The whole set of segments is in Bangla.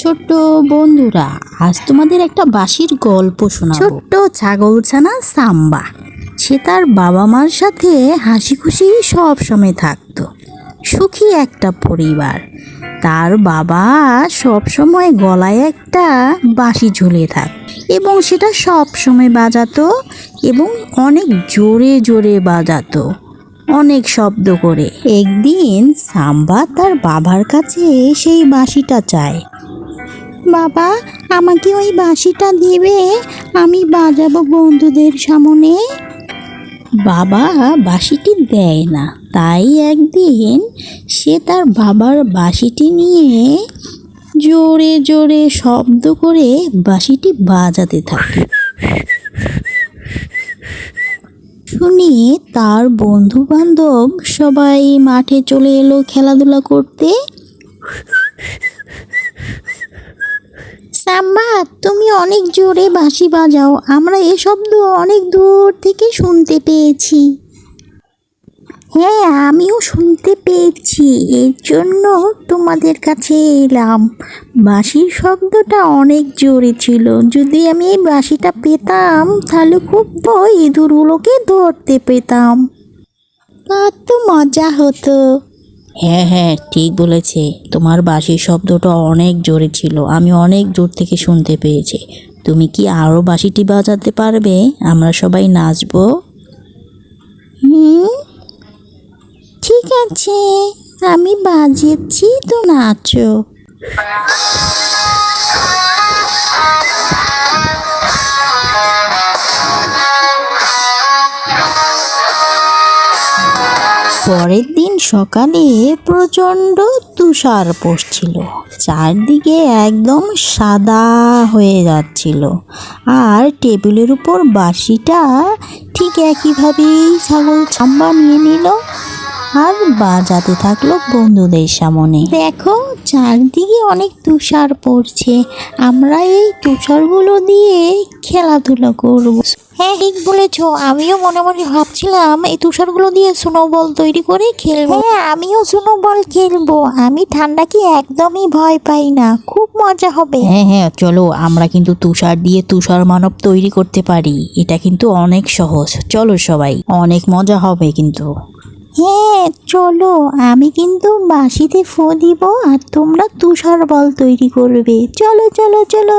ছোট্ট বন্ধুরা, আজ তোমাদের একটা বাঁশির গল্প শোনাবো। ছোট্ট ছাগলছানা সাম্বা, সে তার বাবা মার সাথে হাসি খুশি সব সময় থাকতো। সুখী একটা পরিবার। তার বাবা সব সময় গলায় একটা বাঁশি ঝুলিয়ে থাক এবং সেটা সব সময় বাজাতো এবং অনেক জোরে জোরে বাজাতো, অনেক শব্দ করে। একদিন সাম্বা তার বাবার কাছে সেই বাঁশিটা চায়। বাবা, আমাকে ওই বাঁশিটা দিবে, আমি বাজাবো বন্ধুদের সামনে। বাবা বাঁশিটি দেয় না। তাই একদিন সে তার বাবার বাঁশিটি নিয়ে জোরে জোরে শব্দ করে বাঁশিটি বাজাতে থাকে। শুনে তার বন্ধু বান্ধব সবাই মাঠে চলে এলো খেলাধুলা করতে। সাম্বা, তুমি অনেক জোরে বাঁশি বাজাও, আমরা এ শব্দ অনেক দূর থেকে শুনতে পেয়েছি। হ্যাঁ, আমিও শুনতে পেয়েছি, এর জন্য তোমাদের কাছে এলাম। বাঁশির শব্দটা অনেক জোরে ছিল। যদি আমি এই বাঁশিটা পেতাম তাহলে খুব ইঁদুরগুলোকে ধরতে পেতাম। কত মজা হতো। হ্যাঁ হ্যাঁ, ঠিক বলেছে। তোমার বাঁশির শব্দটা অনেক জোরে ছিল, আমি অনেক দূর থেকে শুনতে পেয়েছি। তুমি কি আরও বাঁশিটি বাজাতে পারবে? আমরা সবাই নাচবো। ঠিক আছে, আমি বাজাচ্ছি, তো নাচো। পরের দিন সকালে প্রচণ্ড তুষার পড়ছিল, চারদিকে একদম সাদা হয়ে যাচ্ছিল। আর টেবিলের উপর বাঁশিটা ঠিক একইভাবেই ছাগল সাম্বা নিয়ে নিল আর বাজাতে থাকলো বন্ধুদের সামনে। দেখো, চারদিকে অনেক তুষার পড়ছে, আমরা এই তুষারগুলো দিয়ে খেলাধুলা করব। হ্যাঁ, ঠিক বলেছো। আমিও মনে মনে ভাবছিলাম এই তুষারগুলো দিয়ে স্নোবল তৈরি করে খেলবো। হ্যাঁ, আমিও স্নোবল খেলবো। আমি ঠান্ডাকে একদমই ভয় পাই না, খুব মজা হবে। হ্যাঁ হ্যাঁ, চলো, আমরা কিন্তু তুষার দিয়ে তুষার মানব তৈরি করতে পারি। এটা কিন্তু অনেক সহজ। চলো সবাই, অনেক মজা হবে কিন্তু। হ্যাঁ চলো, আমি কিন্তু বাঁশিতে ফু দিব আর তোমরা তুষার বল তৈরি করবে। চলো চলো চলো।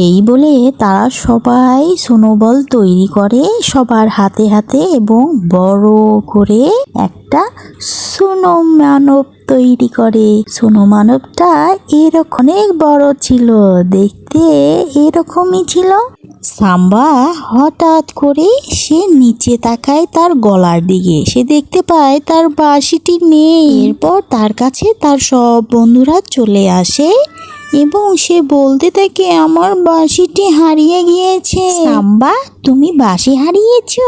এই বলে তারা সবাই স্নোবল তৈরি করে সবার হাতে হাতে এবং বড় করে একটা স্নো মানব তৈরি করে। স্নো মানবটা এরকম অনেক বড় ছিল, দেখতে এরকমই ছিল। সাম্বা হঠাৎ করে সে নিচে তাকায় তার গলার দিকে, সে দেখতে পায় তার বাঁশিটি নেই। এরপর তার কাছে তার সব বন্ধুরা চলে আসে এবং সে বলতে থাকে, আমার বাঁশিটি হারিয়ে গিয়েছে। সাম্বা, তুমি বাঁশি হারিয়েছো?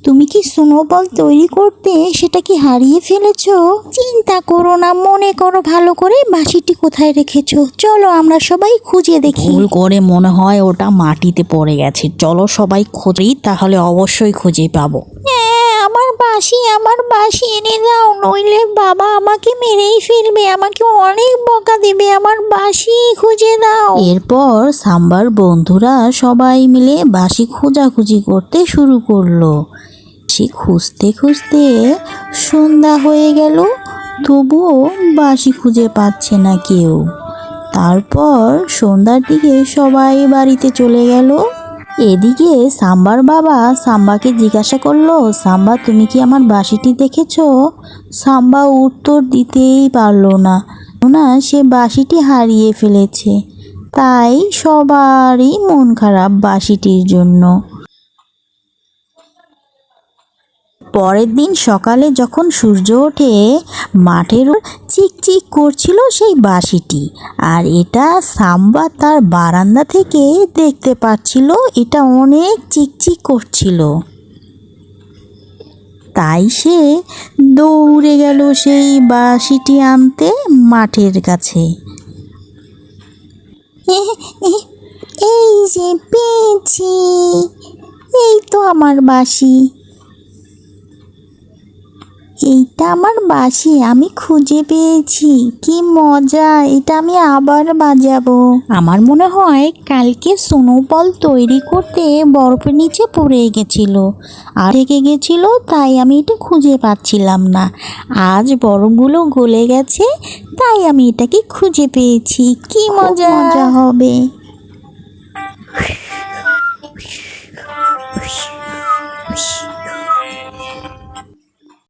তুমি কি স্নোবল তৈরি করতে সেটা কি হারিয়ে ফেলেছো? চিন্তা করো না, মনে করো ভালো করে বাঁশিটি কোথায় রেখেছো। চলো আমরা সবাই খুঁজে দেখি। ভুল করে মনে হয় ওটা মাটিতে পড়ে গেছে। চলো সবাই খুঁজি, তাহলে অবশ্যই খুঁজে পাবো। আমার বাঁশি এনে দাও, নইলে বাবা আমাকে মেরেই ফেলবে, আমাকে অনেক বকা দেবে। আমার বাঁশি খুঁজে দাও। এরপর সাম্বার বন্ধুরা সবাই মিলে বাঁশি খোঁজাখুঁজি করতে শুরু করলো। সে খুঁজতে খুঁজতে সন্ধ্যা হয়ে গেল, তবুও বাঁশি খুঁজে পাচ্ছে না কেউ। তারপর সন্ধ্যার দিকে সবাই বাড়িতে চলে গেল। এদিকে সাম্বার বাবা সাম্বাকে জিজ্ঞাসা করলো, সাম্বা, তুমি কি আমার বাঁশিটি দেখেছো? সাম্বা উত্তর দিতেই পারলো না, সে বাঁশিটি হারিয়ে ফেলেছে। তাই সবারই মন খারাপ বাঁশিটির জন্য। পরের দিন সকালে যখন সূর্য ওঠে, মাঠের চিকচিক করছিল সেই বাঁশিটি, আর এটা সাম্বা তার বারান্দা থেকে দেখতে পাচ্ছিল। এটা অনেক চিকচিক করছিল। তাই সে দৌড়ে গেল সেই বাঁশিটি আনতে মাঠের কাছে। এই যে পেয়েছি, এই তো আমার বাঁশি। এইটা আমার বাঁশি, আমি খুঁজে পেয়েছি, কি মজা, এটা আমি আবার বাজাবো। আমার মনে হয় কালকে স্নোবল তৈরি করতে বরফের নিচে পড়ে গেছিল আর থেকে গেছিল, তাই আমি এটা খুঁজে পাচ্ছিলাম না। আজ বরফগুলো গলে গেছে, তাই আমি এটাকে খুঁজে পেয়েছি, কি মজা হবে।